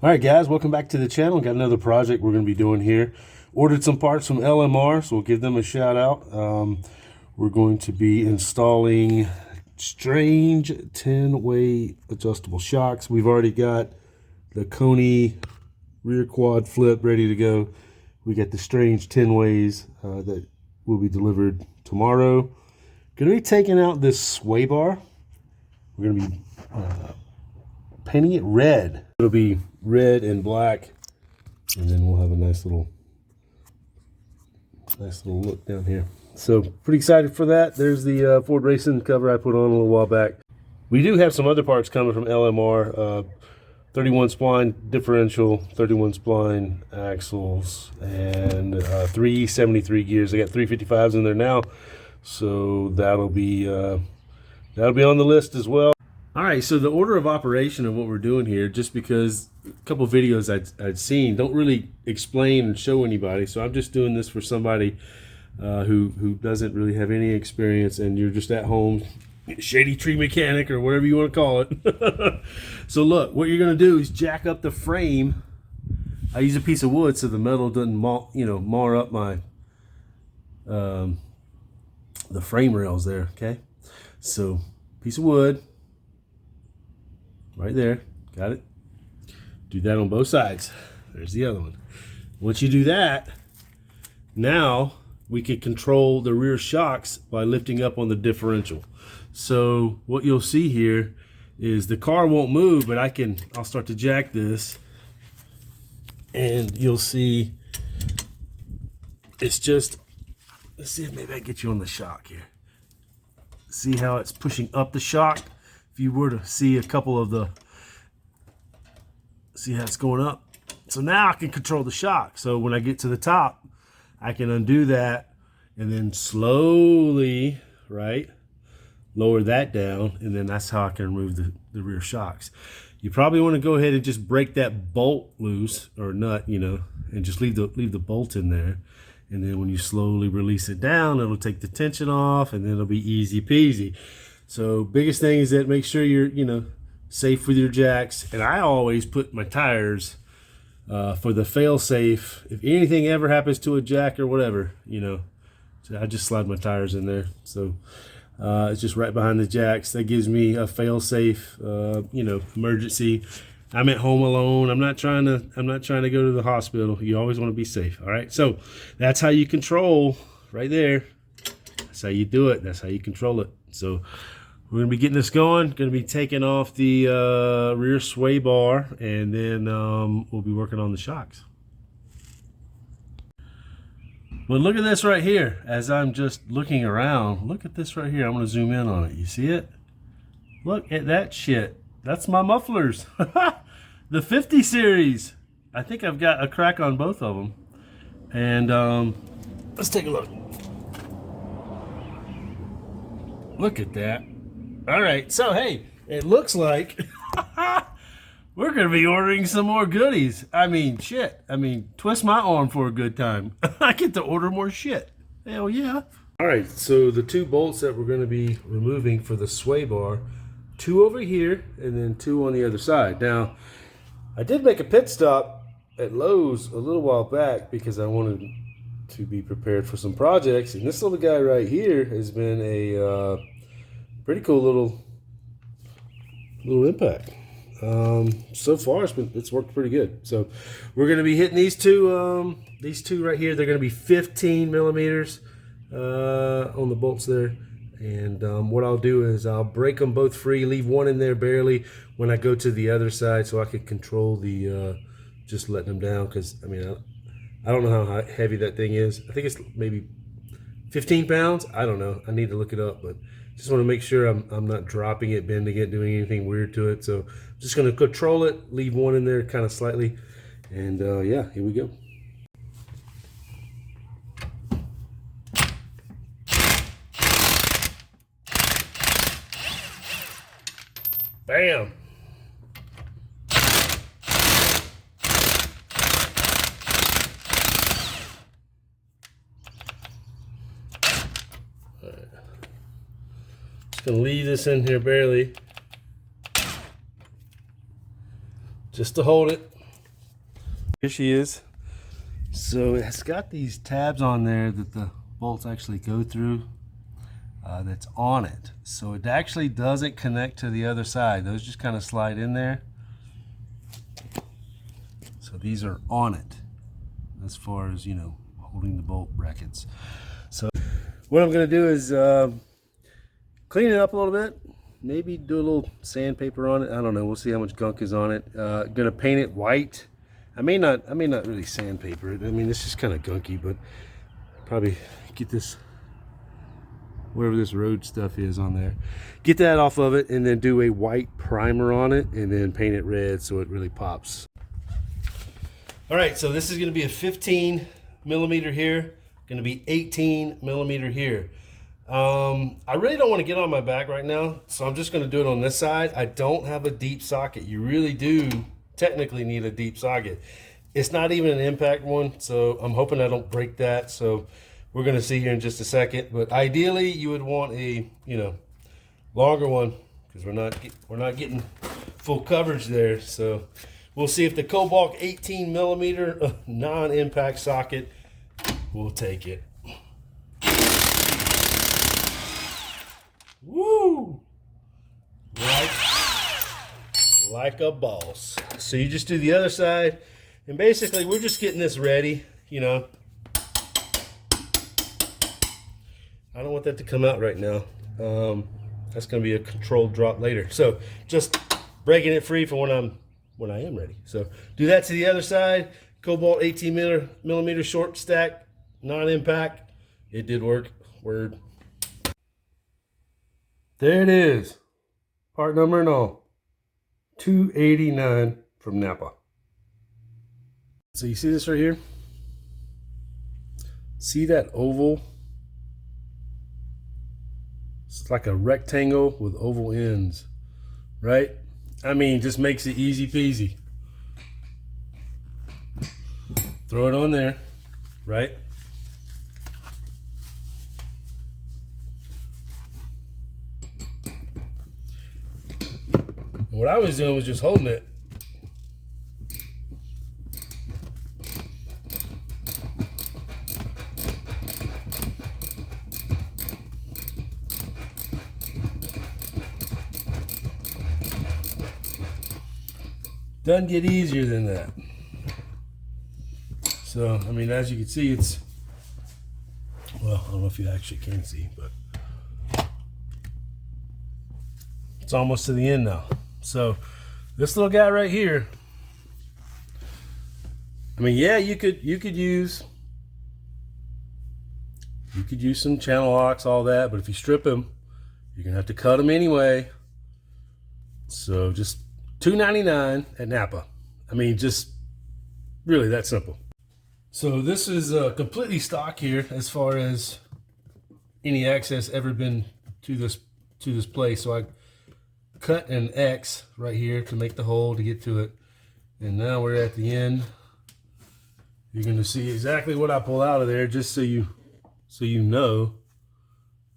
All right, guys, welcome back to the channel. Got another project we're going to be doing here. Ordered some parts from LMR, so we'll give them a shout out. We're going to be installing strange 10-way adjustable shocks. We've already got the Coney rear quad flip ready to go. We got the strange 10 ways that will be delivered tomorrow. Going to be taking out this sway bar. We're going to be painting it red. It'll be red and black, and then we'll have a nice little look down here. So pretty excited for that. There's the Ford Racing cover I put on a little while back. We do have some other parts coming from LMR. 31 spline differential, 31 spline axles, and 373 gears. I got 355s in there now, so that'll be on the list as well. All right, so the order of operation of what we're doing here, just because a couple of videos I'd seen don't really explain and show anybody, so I'm just doing this for somebody who doesn't really have any experience, and you're just at home, shady tree mechanic or whatever you want to call it. So look, what you're going to do is jack up the frame. I use a piece of wood so the metal doesn't mar up my the frame rails there. Okay, so piece of wood. Right there, got it. Do that on both sides. There's the other one. Once you do that, now we can control the rear shocks by lifting up on the differential. So what you'll see here is the car won't move, but I'll start to jack this, and you'll see it's just, let's see if maybe I can get you on the shock here. See how it's pushing up the shock? If you were to see a couple of see how it's going up. So now I can control the shock. So when I get to the top, I can undo that and then slowly, right, lower that down, and then that's how I can remove the rear shocks. You probably want to go ahead and just break that bolt loose or nut, and just leave the bolt in there. And then when you slowly release it down, it'll take the tension off, and then it'll be easy peasy. So biggest thing is that make sure you're safe with your jacks, and I always put my tires for the fail safe. If anything ever happens to a jack or whatever, so I just slide my tires in there. So it's just right behind the jacks. That gives me a fail safe, emergency. I'm at home alone. I'm not trying to go to the hospital. You always want to be safe. All right. So that's how you control right there. That's how you do it. That's how you control it. So we're going to be getting this going. Going to be taking off the rear sway bar, and then we'll be working on the shocks. But look at this right here. As I'm just looking around, look at this right here. I'm going to zoom in on it. You see it? Look at that shit. That's my mufflers. The 50 series. I think I've got a crack on both of them. And let's take a look. Look at that. All right, so hey, it looks like we're gonna be ordering some more goodies. I mean, shit. Twist my arm for a good time. I get to order more shit. Hell yeah. All right, so the two bolts that we're gonna be removing for the sway bar, 2 over here and then 2 on the other side. Now, I did make a pit stop at Lowe's a little while back because I wanted to be prepared for some projects, and this little guy right here has been a pretty cool little impact. So far it's worked pretty good. So we're going to be hitting these two right here. They're going to be 15 millimeters on the bolts there. And what I'll do is I'll break them both free, leave one in there barely when I go to the other side, so I could control the just letting them down. Because I don't know how heavy that thing is. I think it's maybe 15 pounds. I don't know. I need to look it up, but just want to make sure I'm not dropping it, bending it, doing anything weird to it. So I'm just going to control it, leave one in there kind of slightly, and yeah, here we go. Bam. Just gonna leave this in here barely, just to hold it. Here she is. So it's got these tabs on there that the bolts actually go through. That's on it. So it actually doesn't connect to the other side. Those just kind of slide in there. So these are on it as far as, you know, holding the bolt brackets. So what I'm going to do is clean it up a little bit. Maybe do a little sandpaper on it. I don't know. We'll see how much gunk is on it. Going to paint it white. I may not really sandpaper it. I mean, it's just kind of gunky, but probably get this, whatever this road stuff is on there, get that off of it, and then do a white primer on it, and then paint it red so it really pops. All right, so this is going to be a 15 millimeter here, going to be 18 millimeter here. I really don't want to get on my back right now, so I'm just going to do it on this side. I don't have a deep socket. You really do technically need a deep socket. It's not even an impact one, so I'm hoping I don't break that. So we're going to see here in just a second. But ideally, you would want a, you know, longer one, because we're not getting full coverage there. So we'll see if the Cobalt 18 millimeter non-impact socket will take it. Woo! Like a boss. So you just do the other side, and basically we're just getting this ready, you know. I don't want that to come out right now. That's going to be a controlled drop later. So just breaking it free for when I am ready. So do that to the other side. Cobalt 18 millimeter short stack, non-impact. It did work. Word. There it is. Part number and all. $289 from NAPA. So you see this right here? See that oval? It's like a rectangle with oval ends, right? I mean, just makes it easy peasy. Throw it on there, right? What I was doing was just holding it. Doesn't get easier than that. So, I mean, as you can see, it's, well, I don't know if you actually can see, but it's almost to the end now. So this little guy right here, I mean, yeah, you could use some channel locks, all that, but if you strip them, you're gonna have to cut them anyway. So just $2.99 at NAPA. I mean, just really that simple. So this is completely stock here as far as any access ever been to this place. So I cut an X right here to make the hole to get to it, and now we're at the end. You're going to see exactly what I pull out of there, just so you know.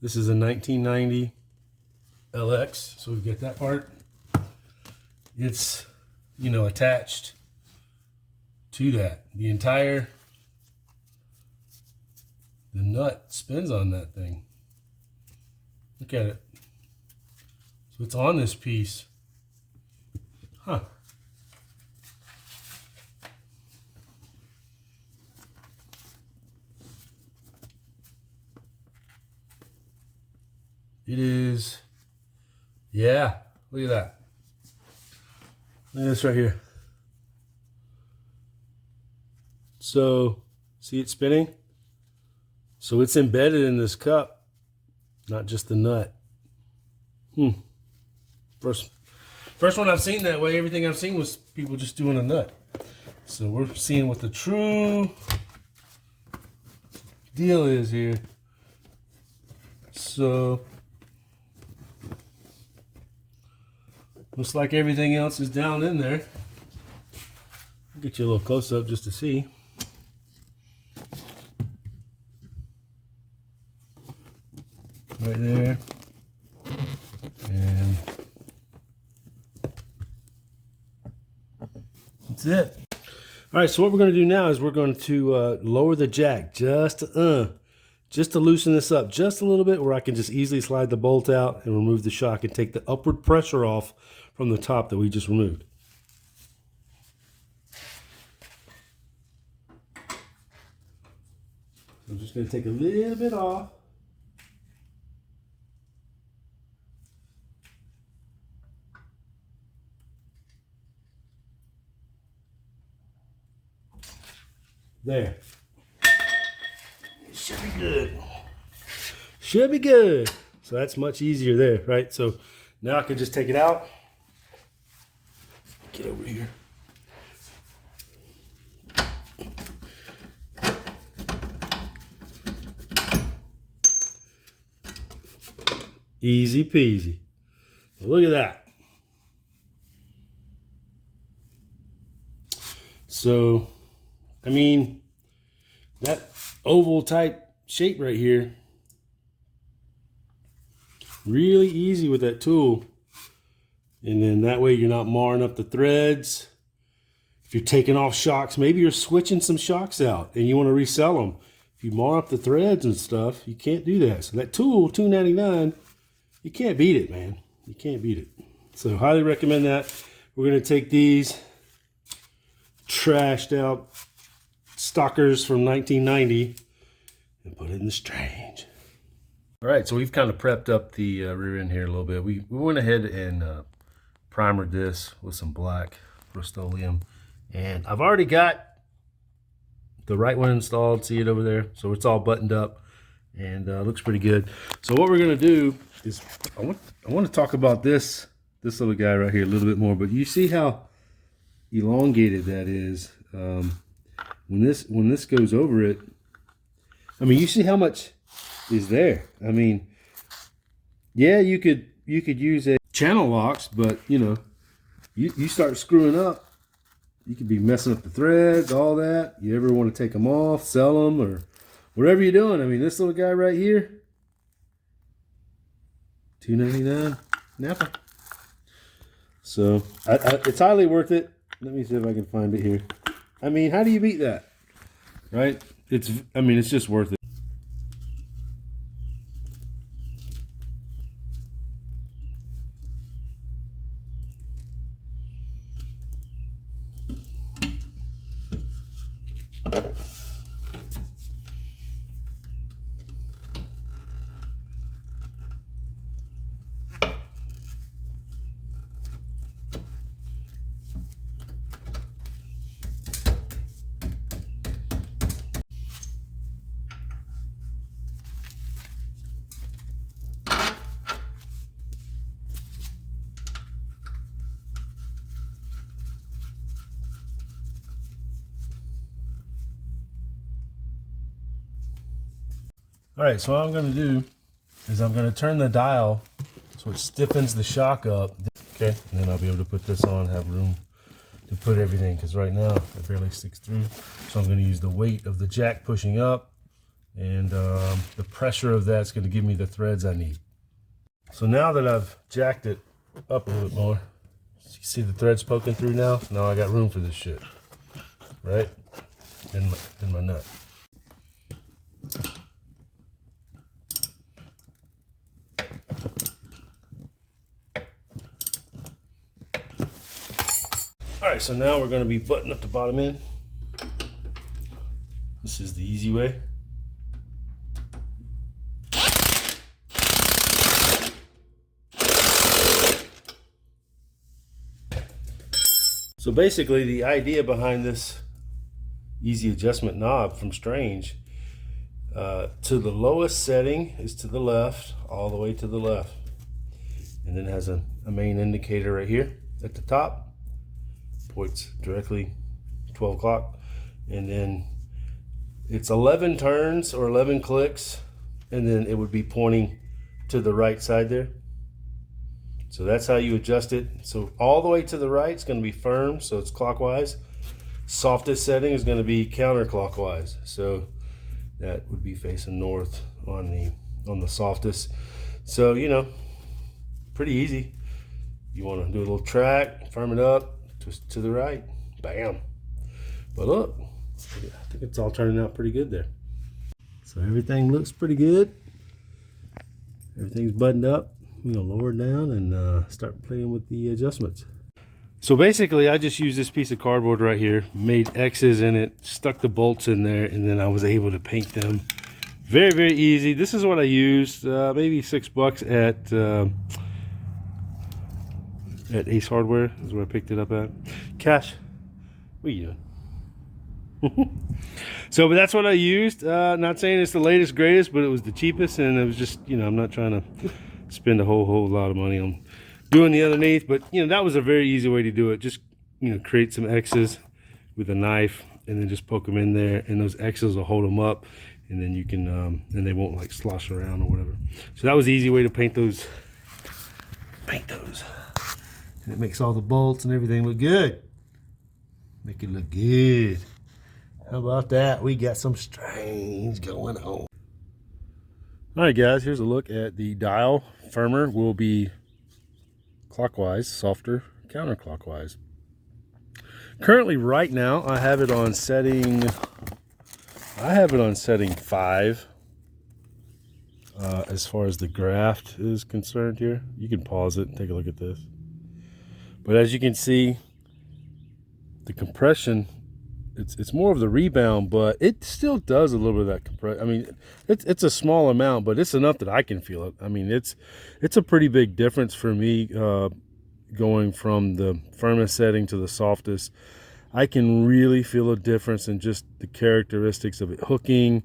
This is a 1990 LX, so we've got that part. It's, you know, attached to that. The nut spins on that thing. Look at it. So it's on this piece. Huh. It is, yeah, look at that. Look at this right here. So, see it spinning? So it's embedded in this cup, not just the nut. First one I've seen that way. Everything I've seen was people just doing a nut. So we're seeing what the true deal is here. So looks like everything else is down in there. I'll get you a little close up just to see. Right there. And that's it. All right, so what we're going to do now is we're going to lower the jack just to loosen this up just a little bit, where I can just easily slide the bolt out and remove the shock and take the upward pressure off from the top that we just removed. I'm just going to take a little bit off. There. Should be good. Should be good. So that's much easier there, right? So now I can just take it out. Get over here. Easy peasy. Look at that. So, I mean, that oval type shape right here, really easy with that tool. And then that way you're not marring up the threads. If you're taking off shocks, maybe you're switching some shocks out and you want to resell them. If you mar up the threads and stuff, you can't do that. So that tool, $2.99, you can't beat it, man. You can't beat it. So highly recommend that. We're going to take these trashed out stockers from 1990 and put it in the Strange. All right, so we've kind of prepped up the rear end here a little bit. We went ahead and primered this with some black Rust-Oleum, and I've already got the right one installed. See it over there? So it's all buttoned up and looks pretty good. So what we're gonna do is I want to talk about this little guy right here a little bit more. But you see how elongated that is. When this goes over it, I mean, you see how much is there. I mean, yeah, you could use a channel locks, but you know, you start screwing up, you could be messing up the threads, all that. You ever want to take them off, sell them, or whatever you're doing. I mean, this little guy right here, $2.99 NAPA. So it's highly worth it. Let me see if I can find it here. I mean, how do you beat that, right? I mean, it's just worth it. All right, so what I'm going to do is I'm going to turn the dial so it stiffens the shock up. Okay, and then I'll be able to put this on, have room to put everything, because right now it barely sticks through. So I'm going to use the weight of the jack pushing up, and the pressure of that's going to give me the threads I need. So now that I've jacked it up a little bit more, you see the threads poking through now? Now I got room for this shit, right? In my nut. All right, so now we're going to be buttoning up the bottom end. This is the easy way. So basically, the idea behind this easy adjustment knob from Strange, to the lowest setting is to the left, all the way to the left. And then it has a main indicator right here at the top. Points directly 12 o'clock, and then it's 11 turns or 11 clicks, and then it would be pointing to the right side there. So that's how you adjust it. So all the way to the right is going to be firm, so it's clockwise. Softest setting is going to be counterclockwise, so that would be facing north on the softest. So, you know, pretty easy. You want to do a little track, firm it up, twist to the right, bam. But look, I think it's all turning out pretty good there. So everything looks pretty good. Everything's buttoned up. I'm gonna lower it down and start playing with the adjustments. So basically, I just used this piece of cardboard right here, made X's in it, stuck the bolts in there, and then I was able to paint them. Very, very easy. This is what I used, maybe $6 at Ace Hardware is where I picked it up at. Cash, what are you doing? So, but that's what I used. Not saying it's the latest, greatest, but it was the cheapest, and it was just, you know, I'm not trying to spend a whole lot of money on doing the underneath, but you know, that was a very easy way to do it. Just, you know, create some X's with a knife and then just poke them in there, and those X's will hold them up, and then you can and they won't like slosh around or whatever. So that was the easy way to paint those, and it makes all the bolts and everything look good. Make it look good. How about that? We got some strange going on. All right, guys, here's a look at the dial. Firmer will be clockwise, softer counterclockwise. Currently, right now, I have it on setting 5 as far as the graft is concerned here. You can pause it and take a look at this. But as you can see, the compression, it's more of the rebound, but it still does a little bit of that compression. I mean, it's a small amount, but it's enough that I can feel it. I mean, it's a pretty big difference for me going from the firmest setting to the softest. I can really feel a difference in just the characteristics of it hooking,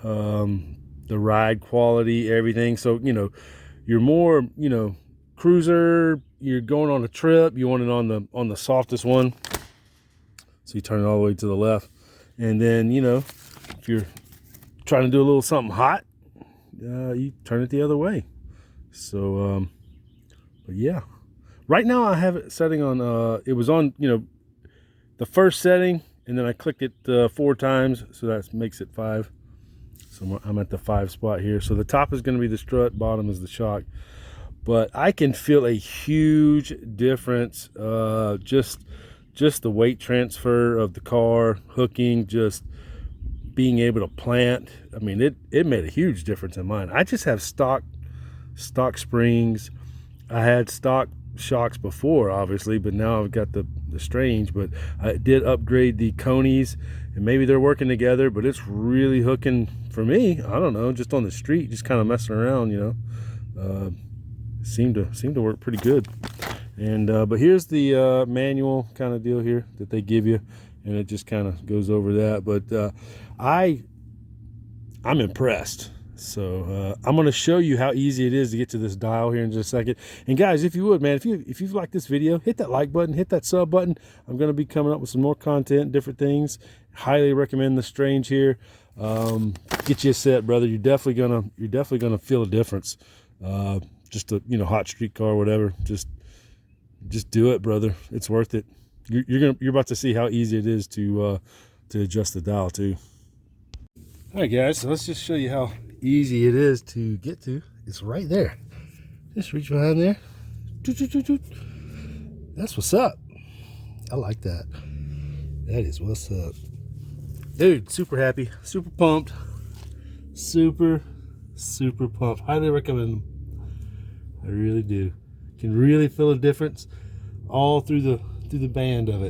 the ride quality, everything. So, you know, you're more, you know, cruiser, you're going on a trip, you want it on the softest one. So you turn it all the way to the left. And then, you know, if you're trying to do a little something hot, you turn it the other way. So, but yeah. Right now I have it setting on, it was on, you know, the first setting, and then I clicked it 4 times, so that makes it 5. So I'm at the 5 spot here. So the top is going to be the strut, bottom is the shock. But I can feel a huge difference, just the weight transfer of the car, hooking, just being able to plant. I mean, it made a huge difference in mine. I just have stock springs. I had stock shocks before, obviously, but now I've got the strange. But I did upgrade the Conies, and maybe they're working together, but it's really hooking for me. I don't know, just on the street, just kind of messing around, you know. Seemed to work pretty good. And but here's the manual kind of deal here that they give you, and it just kind of goes over that. But I'm impressed. So I'm going to show you how easy it is to get to this dial here in just a second. And guys, if you would, man, if you've liked this video, hit that like button, hit that sub button. I'm going to be coming up with some more content, different things. Highly recommend the Strange here. Get you a set, brother. You're definitely gonna feel a difference. Just a, you know, hot street car, whatever. Just do it, brother. It's worth it. You're about to see how easy it is to adjust the dial too. All right, guys. So let's just show you how easy it is to get to. It's right there. Just reach behind there. That's what's up. I like that. That is what's up, dude. Super happy, super pumped, super pumped. Highly recommend them. I really do. Can really feel a difference all through the band of it.